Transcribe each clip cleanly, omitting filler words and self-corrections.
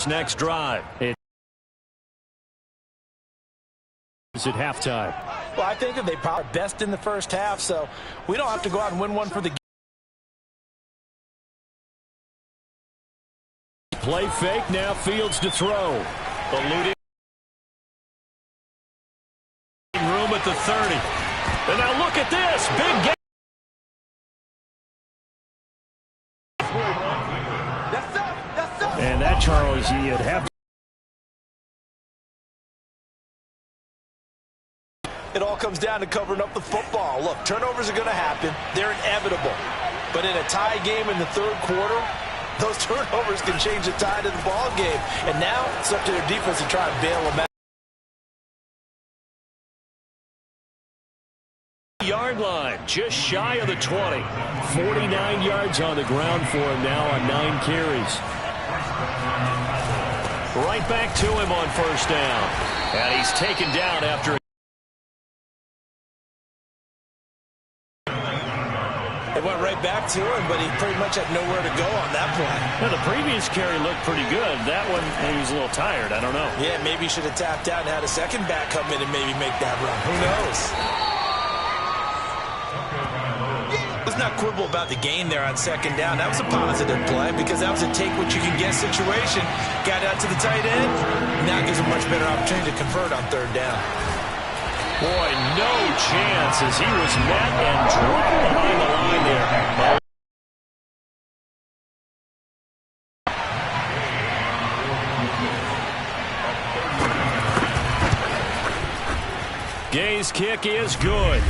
Next drive. It's at halftime. Well, I think that they probably are best in the first half, so we don't have to go out and win one for the game. Play fake, now Fields to throw. Eluding room at the 30. And now look at this. Big game. And that, Charles, you'd have to. It all comes down to covering up the football. Look, turnovers are going to happen. They're inevitable. But in a tie game in the third quarter, those turnovers can change the tide of the ball game. And now it's up to their defense to try and bail them out. Yard line, just shy of the 20. 49 yards on the ground for him now on 9 carries. Right back to him on first down. And he's taken down after. It went right back to him, but he pretty much had nowhere to go on that play. Well, the previous carry looked pretty good. That one, he was a little tired. I don't know. Yeah, maybe he should have tapped out and had a second back come in and maybe make that run. Who knows? Let's not quibble about the gain there on second down. That was a positive play because that was a take-what-you-can-get situation. Got out to the tight end. Now gives him a much better opportunity to convert on third down. Boy, no chance as he was met and dropped behind the line there. Gay's kick is good.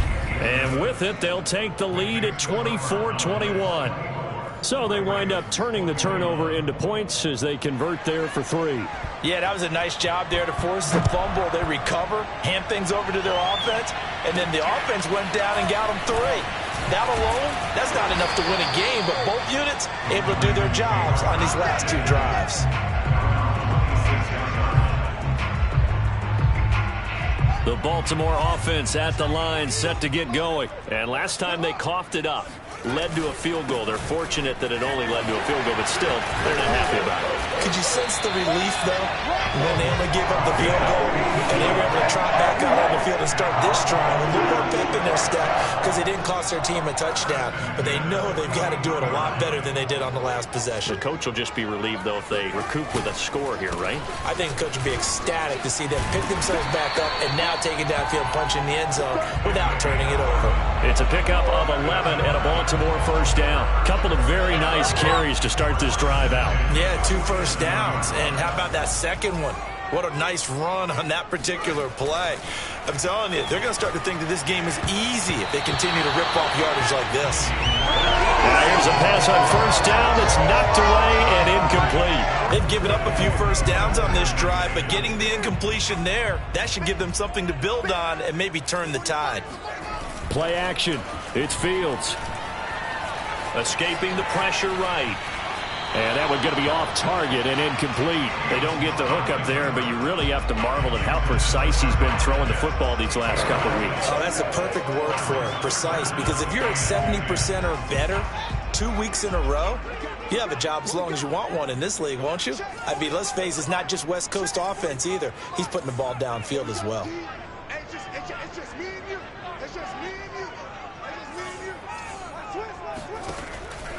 And with it, they'll take the lead at 24-21. So they wind up turning the turnover into points as they convert there for 3. Yeah, that was a nice job there to force the fumble. They recover, hand things over to their offense, and then the offense went down and got them 3. That alone, that's not enough to win a game, but both units able to do their jobs on these last 2 drives. The Baltimore offense at the line, set to get going. And last time they coughed it up, led to a field goal. They're fortunate that it only led to a field goal, but still, they're not happy about it. Could you sense the relief, though, when they only gave up the field goal and they were able to trot back out on the field and start this drive? A little more pep in their step because they didn't cost their team a touchdown, but they know they've got to do it a lot better than they did on the last possession. The coach will just be relieved, though, if they recoup with a score here, right? I think the coach will be ecstatic to see them pick themselves back up and now take it downfield, punch in the end zone without turning it over. It's a pickup of 11 and a Baltimore first down. Couple of very nice carries to start this drive out. Yeah, 2 first downs. And how about that second one? What a nice run on that particular play. I'm telling you, they're going to start to think that this game is easy if they continue to rip off yardage like this. Now here's a pass on first down that's knocked away and incomplete. They've given up a few first downs on this drive, but getting the incompletion there, that should give them something to build on and maybe turn the tide. Play action. It's Fields. Escaping the pressure right. And that one's going to be off target and incomplete. They don't get the hook up there, but you really have to marvel at how precise he's been throwing the football these last couple weeks. Oh, that's a perfect word for it, precise, because if you're at 70% or better 2 weeks in a row, you have a job as long as you want one in this league, won't you? I mean, let's face it, it's not just West Coast offense either. He's putting the ball downfield as well. It's just me and you. It's just me and you. It's just me and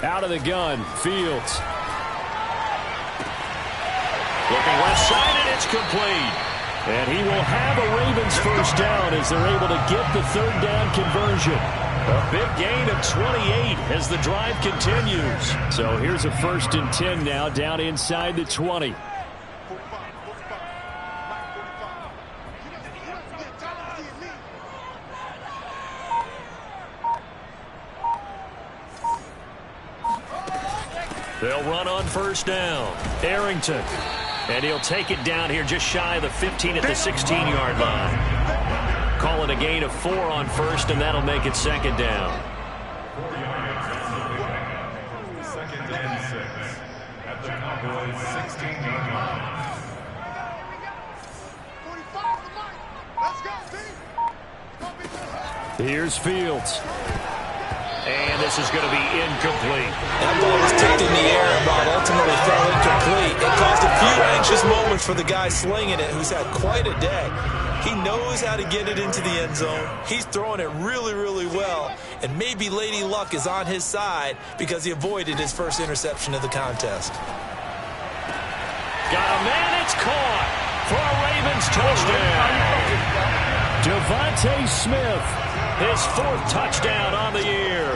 you. Out of the gun, Fields. Looking left side, and it's complete. And he will have a Ravens first down as they're able to get the third down conversion. A big gain of 28 as the drive continues. So here's a 1st and 10 now down inside the 20. They'll run on first down. Arrington. And he'll take it down here just shy of the 15 at the 16-yard line. Call it a gain of 4 on first, and that'll make it 2nd down. Second and 6 at the Cowboys' 16-yard line. Here's Fields. And this is going to be incomplete. That ball was tipped in the air, but ultimately fell incomplete. It caused a few anxious moments for the guy slinging it, who's had quite a day. He knows how to get it into the end zone. He's throwing it really, really well. And maybe Lady Luck is on his side because he avoided his first interception of the contest. Got a man, it's caught for a Ravens touchdown. Devontae Smith, his 4th touchdown on the year.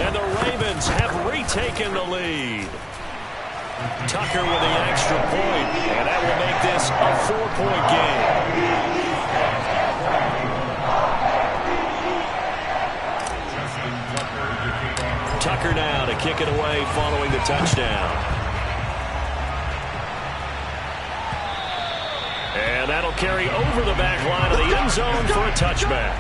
And the Ravens have retaken the lead. Tucker with the extra point, and that will make this a 4-point game. Tucker now to kick it away following the touchdown. And that'll carry over the back line of the end zone for a touchback.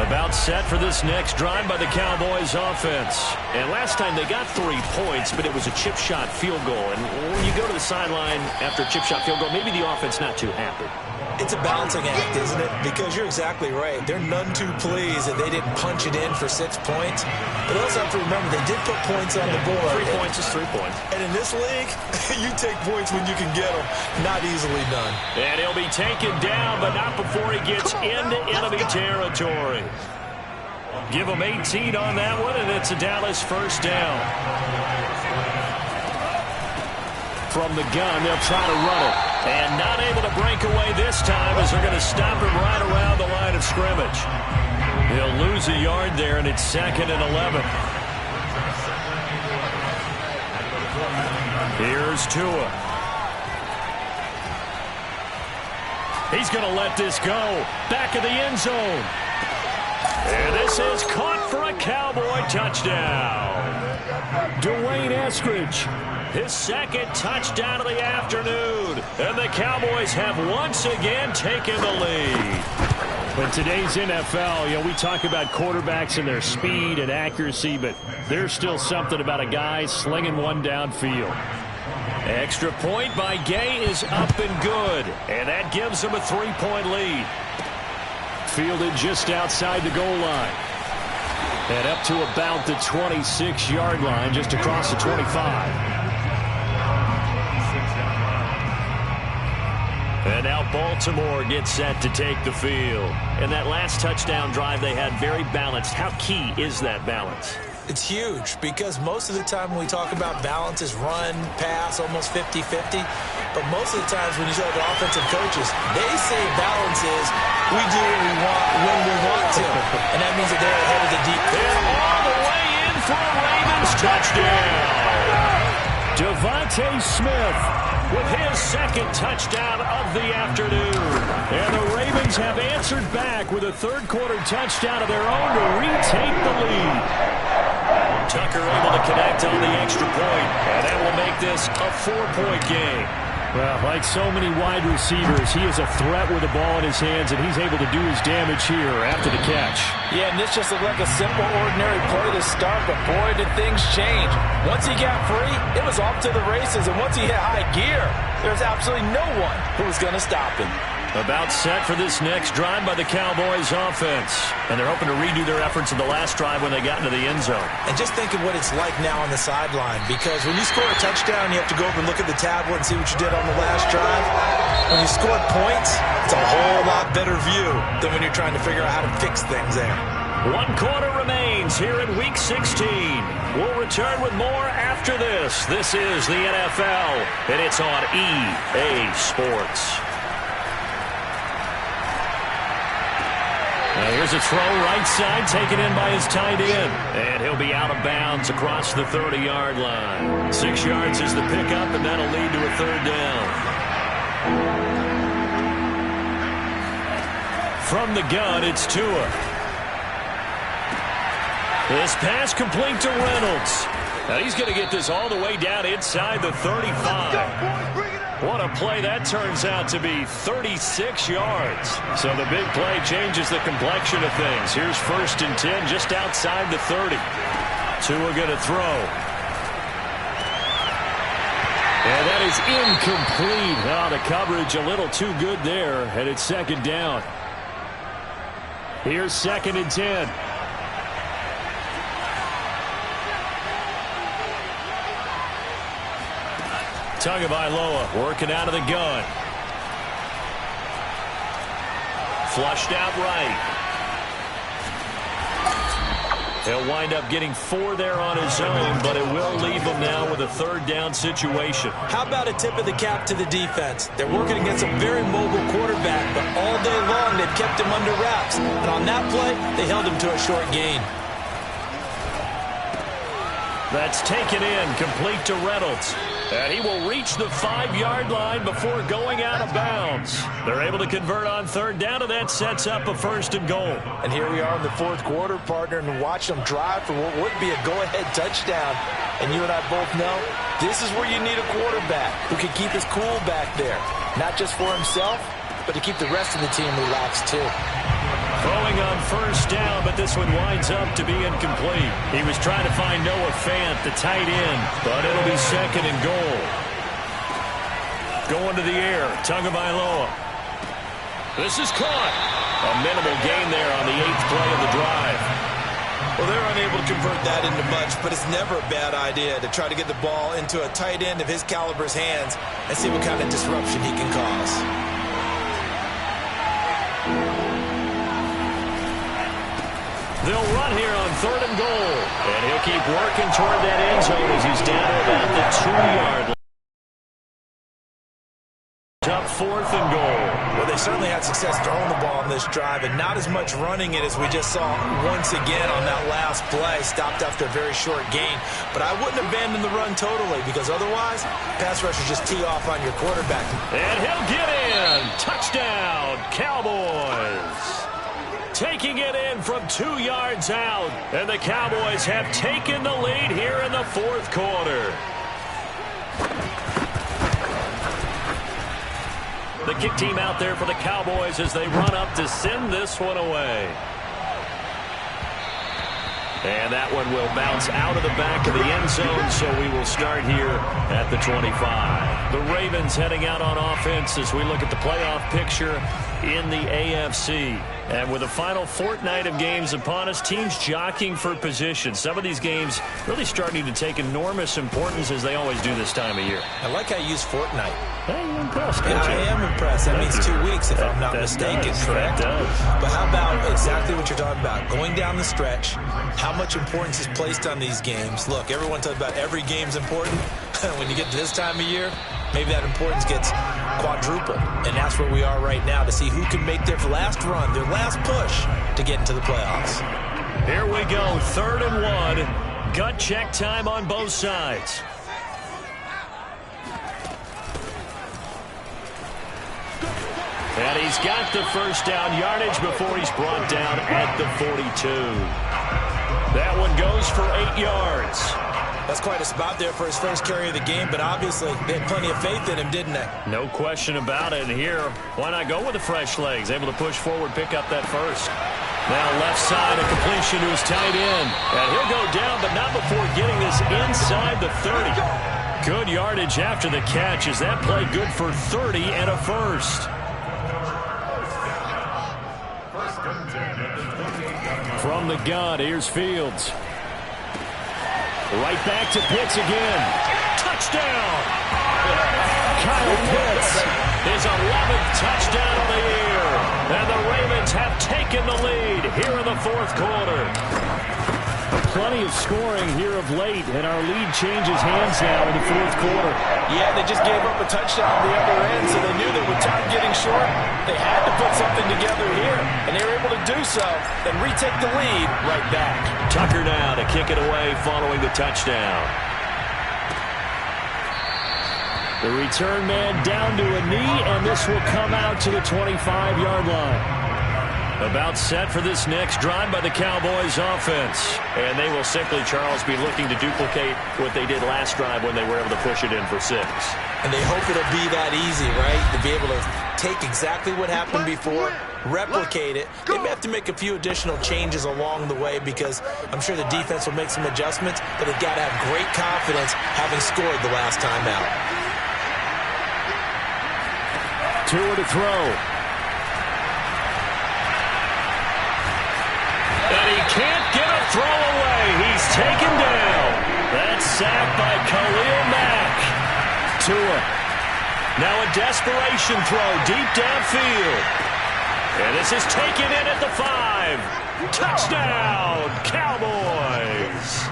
About set for this next drive by the Cowboys offense. And last time they got 3 points, but it was a chip shot field goal. And when you go to the sideline after a chip shot field goal, maybe the offense not too happy. It's a balancing act, isn't it? Because you're exactly right. They're none too pleased that they didn't punch it in for 6 points. But also have to remember they did put points on the board. 3 points is 3 points. And in this league, you take points when you can get them. Not easily done. And he'll be taken down, but not before he gets into enemy territory. Give him 18 on that one, and it's a Dallas first down. From the gun, they'll try to run it. And not able to break away this time as they're going to stop him right around the line of scrimmage. He'll lose a yard there, and it's 2nd and 11. Here's Tua. He's going to let this go. Back of the end zone. And this is caught for a Cowboy touchdown. Dwayne Eskridge, his 2nd touchdown of the afternoon. And the Cowboys have once again taken the lead. In today's NFL, we talk about quarterbacks and their speed and accuracy, but there's still something about a guy slinging one downfield. Extra point by Gay is up and good, and that gives them a 3-point lead. Fielded just outside the goal line. And up to about the 26-yard line, just across the 25. And now Baltimore gets set to take the field. And that last touchdown drive they had very balanced. How key is that balance? It's huge because most of the time when we talk about balance is run, pass, almost 50-50. But most of the times when you talk to offensive coaches, they say balance is we do what we want when we want to. And that means that they're ahead of the deep. And all the way in for a Ravens touchdown. Devontae Smith with his 2nd touchdown of the afternoon. And the Ravens have answered back with a 3rd-quarter touchdown of their own to retake the lead. Tucker able to connect on the extra point, and that will make this a 4-point game. Well, like so many wide receivers, he is a threat with the ball in his hands, and he's able to do his damage here after the catch. Yeah, and this just looked like a simple, ordinary play to start, but boy, did things change. Once he got free, it was off to the races, and once he hit high gear, there's absolutely no one who was going to stop him. About set for this next drive by the Cowboys offense. And they're hoping to redo their efforts in the last drive when they got into the end zone. And just think of what it's like now on the sideline. Because when you score a touchdown, you have to go over and look at the tablet and see what you did on the last drive. When you scored points, it's a whole lot better view than when you're trying to figure out how to fix things there. 1 quarter remains here in Week 16. We'll return with more after this. This is the NFL, and it's on EA Sports. Now here's a throw right side taken in by his tight end. And he'll be out of bounds across the 30-yard line. 6 yards is the pickup, and that'll lead to a 3rd down. From the gun, it's Tua. This pass complete to Reynolds. Now he's going to get this all the way down inside the 35. What a play that turns out to be, 36 yards. So the big play changes the complexion of things. Here's 1st and 10 just outside the 30. Tua going to throw. And that is incomplete. Oh, the coverage a little too good there, and it's 2nd down. Here's 2nd and 10. Tagovailoa working out of the gun. Flushed out right. He'll wind up getting 4 there on his own, but it will leave him now with a third down situation. How about a tip of the cap to the defense? They're working against a very mobile quarterback, but all day long they've kept him under wraps. And on that play, they held him to a short gain. That's taken in, complete to Reynolds. And he will reach the 5-yard line before going out of bounds. They're able to convert on third down, and that sets up a 1st and goal. And here we are in the 4th quarter, partner, and watch them drive for what would be a go-ahead touchdown. And you and I both know this is where you need a quarterback who can keep his cool back there. Not just for himself, but to keep the rest of the team relaxed too. Throwing on 1st down, but this one winds up to be incomplete. He was trying to find Noah Fant, the tight end, but it'll be 2nd and goal. Going to the air, Tagovailoa. This is caught. A minimal gain there on the 8th play of the drive. Well, they're unable to convert that into much, but it's never a bad idea to try to get the ball into a tight end of his caliber's hands and see what kind of disruption he can cause. They'll run here on 3rd and goal. And he'll keep working toward that end zone as he's down to about the 2-yard line. Up 4th and goal. Well, they certainly had success throwing the ball on this drive and not as much running it as we just saw once again on that last play. Stopped after a very short gain. But I wouldn't abandon the run totally because otherwise, pass rushers just tee off on your quarterback. And he'll get in. Touchdown, Cowboys. Taking it in from 2 yards out. And the Cowboys have taken the lead here in the 4th quarter. The kick team out there for the Cowboys as they run up to send this one away. And that one will bounce out of the back of the end zone, so we will start here at the 25. The Ravens heading out on offense as we look at the playoff picture in the AFC. And with the final fortnight of games upon us, teams jockeying for position. Some of these games really starting to take enormous importance as they always do this time of year. I like how you use fortnight. Hey, you're impressed, Yeah, I am impressed. That means 2 weeks, if I'm not mistaken, correct? But how about exactly what you're talking about? Going down the stretch, how much importance is placed on these games? Look, everyone talks about every game's important. When you get to this time of year, maybe that importance gets quadrupled. And that's where we are right now to see who can make their last run, their last push to get into the playoffs. Here we go, 3rd and 1. Gut check time on both sides. And he's got the 1st down yardage before he's brought down at the 42. That one goes for 8 yards. That's quite a spot there for his first carry of the game, but obviously they had plenty of faith in him, didn't they? No question about it. And here, why not go with the fresh legs? Able to push forward, pick up that 1st. Now left side, a completion to his tight end. And he'll go down, but not before getting this inside the 30. Good yardage after the catch. Is that play good for 30 and a 1st? From the gun, here's Fields. Right back to Pitts again. Touchdown! Kyle Pitts, his 11th touchdown of the year. And the Ravens have taken the lead here in the 4th quarter. Plenty of scoring here of late, and our lead changes hands now in the 4th quarter. Yeah, they just gave up a touchdown on the other end, so they knew that with time getting short, they had to put something together here, and they were able to do so and retake the lead right back. Tucker now to kick it away following the touchdown. The return man down to a knee, and this will come out to the 25-yard line. About set for this next drive by the Cowboys offense. And they will simply, Charles, be looking to duplicate what they did last drive when they were able to push it in for 6. And they hope it'll be that easy, right? To be able to take exactly what happened before, replicate it. They may have to make a few additional changes along the way because I'm sure the defense will make some adjustments, but they've got to have great confidence having scored the last time out. Tua to throw. And he can't get a throw away. He's taken down. That's sacked by Khalil Mack. to him. Now a desperation throw deep downfield. And this is taken in at the 5. Touchdown, Cowboys.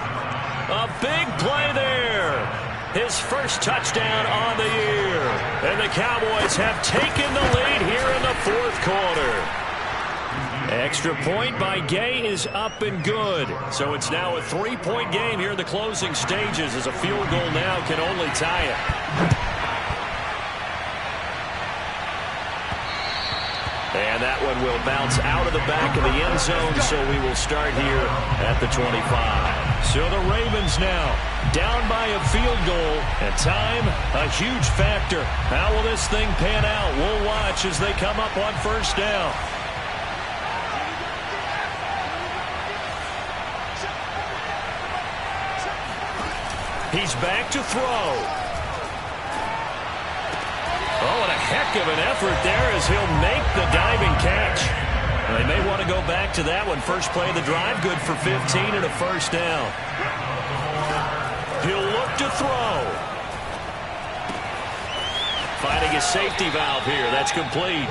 A big play there. His first touchdown on the year. And the Cowboys have taken the lead here in the fourth quarter. Extra point by Gay is up and good. So it's now a 3-point game here in the closing stages, as a field goal now can only tie it. And that one will bounce out of the back of the end zone, so we will start here at the 25. So the Ravens now down by a field goal, and time a huge factor. How will this thing pan out? We'll watch as they come up on first down. He's back to throw. Oh, and a heck of an effort there as he'll make the diving catch. They may want to go back to that one. First play of the drive, good for 15 and a first down. He'll look to throw. Finding a safety valve here. That's complete.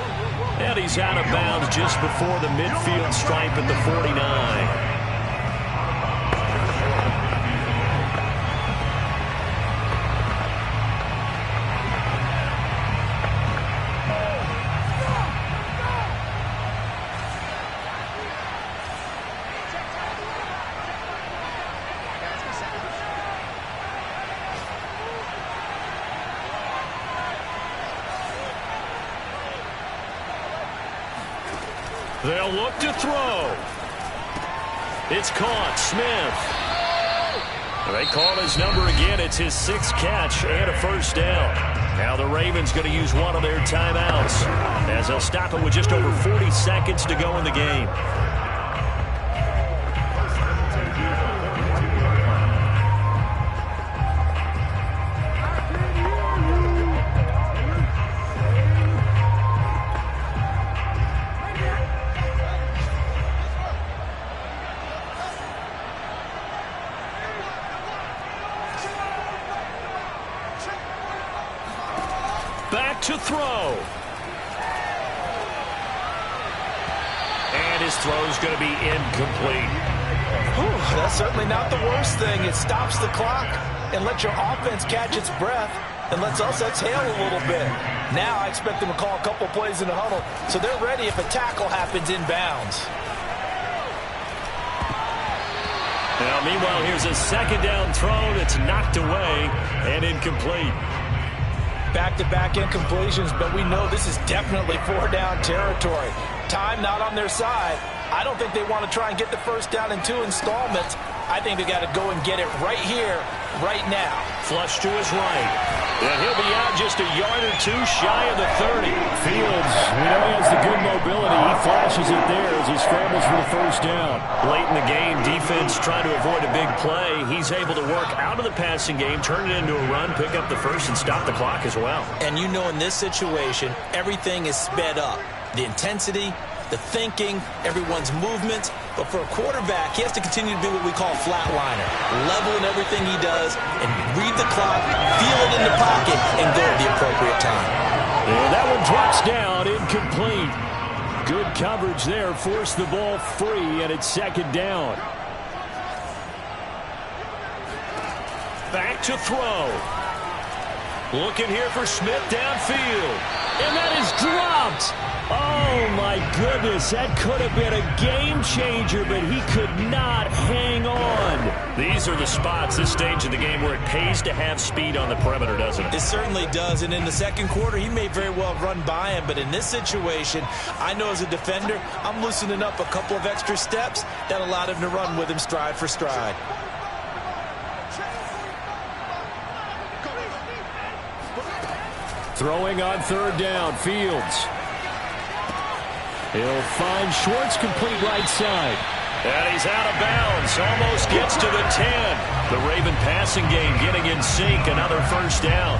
And he's out of bounds just before the midfield stripe at the 49. They'll look to throw. It's caught. Smith. They call his number again. It's his 6th catch and a first down. Now the Ravens going to use one of their timeouts, as they'll stop it with just over 40 seconds to go in the game. Back to throw. And his throw's going to be incomplete. Whew, that's certainly not the worst thing. It stops the clock and lets your offense catch its breath and lets us exhale a little bit. Now I expect them to call a couple plays in the huddle so they're ready if a tackle happens inbounds. Now, meanwhile, here's a second down throw that's knocked away and incomplete. Back-to-back incompletions, but we know this is definitely 4-down territory. Time not on their side. I don't think they want to try and get the first down in 2 installments. I think they got to go and get it right here, right now. Flush to his right. And he'll be out just a yard or 2 shy of the 30. Fields, we know he has the good mobility. He flashes it there as he scrambles for the first down. Late in the game, defense trying to avoid a big play. He's able to work out of the passing game, turn it into a run, pick up the first, and stop the clock as well. And you know, in this situation, everything is sped up. The intensity, the thinking, everyone's movements. But for a quarterback, he has to continue to be what we call flatliner. Level in everything he does and read the clock, feel it in the pocket, and go at the appropriate time. And that one drops down, incomplete. Good coverage there, forced the ball free, and it's second down. Back to throw. Looking here for Smith downfield. And that is dropped. Oh, my goodness. That could have been a game changer, but he could not hang on. These are the spots, this stage of the game, where it pays to have speed on the perimeter, doesn't it? It certainly does. And in the second quarter, he may very well run by him. But in this situation, I know as a defender, I'm loosening up a couple of extra steps that allowed him to run with him stride for stride. Throwing on third down, Fields. He'll find Schwartz, complete right side. And he's out of bounds, almost gets to the 10. The Raven passing game getting in sync, another first down.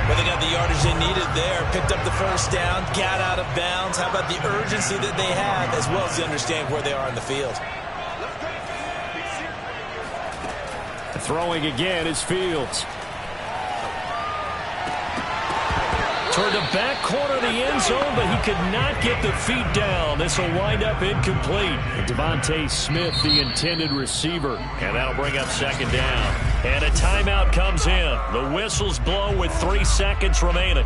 Well, they got the yardage they needed there, picked up the first down, got out of bounds. How about the urgency that they have, as well as they understand where they are in the field. Throwing again is Fields. Toward the back corner of the end zone, but he could not get the feet down. This will wind up incomplete. And Devontae Smith, the intended receiver. And that'll bring up second down. And a timeout comes in. The whistle's blown with 3 seconds remaining.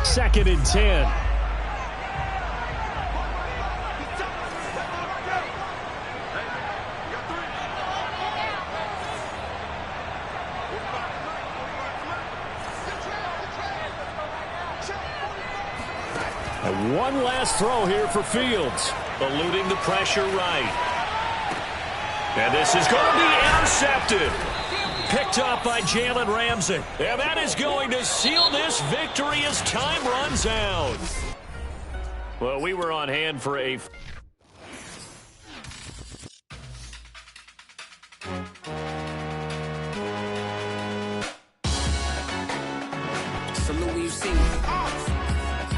Second and 10. One last throw here for Fields. Eluding the pressure right. And this is going to be intercepted. Picked up by Jalen Ramsey. And that is going to seal this victory as time runs out. Well, we were on hand for a... Salute when you see me.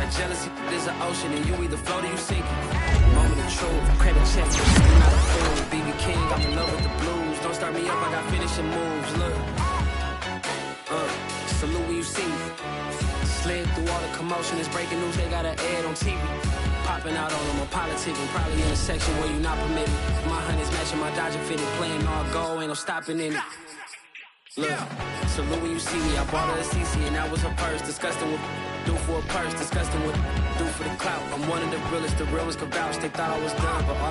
That jealousy is an ocean, and you either float or you sink. Moment of truth, credit check. I'm not a fool. BB King, I'm in love with the blues. Don't start me up, I got finishing moves. Look. Salute when you see me. Slid through all the commotion. It's breaking news, they got an ad on TV. Popping out on them, I'm politicking. Probably in a section where you not permitted. My honey's matching my Dodger fitted. Playing all go, ain't no stopping in it. Look, salute when you see me. I bought her a CC and that was her purse. Disgusting with do for a purse. Disgusting with do for the clout. I'm one of the realest. The real ones could vouch. They thought I was done, but all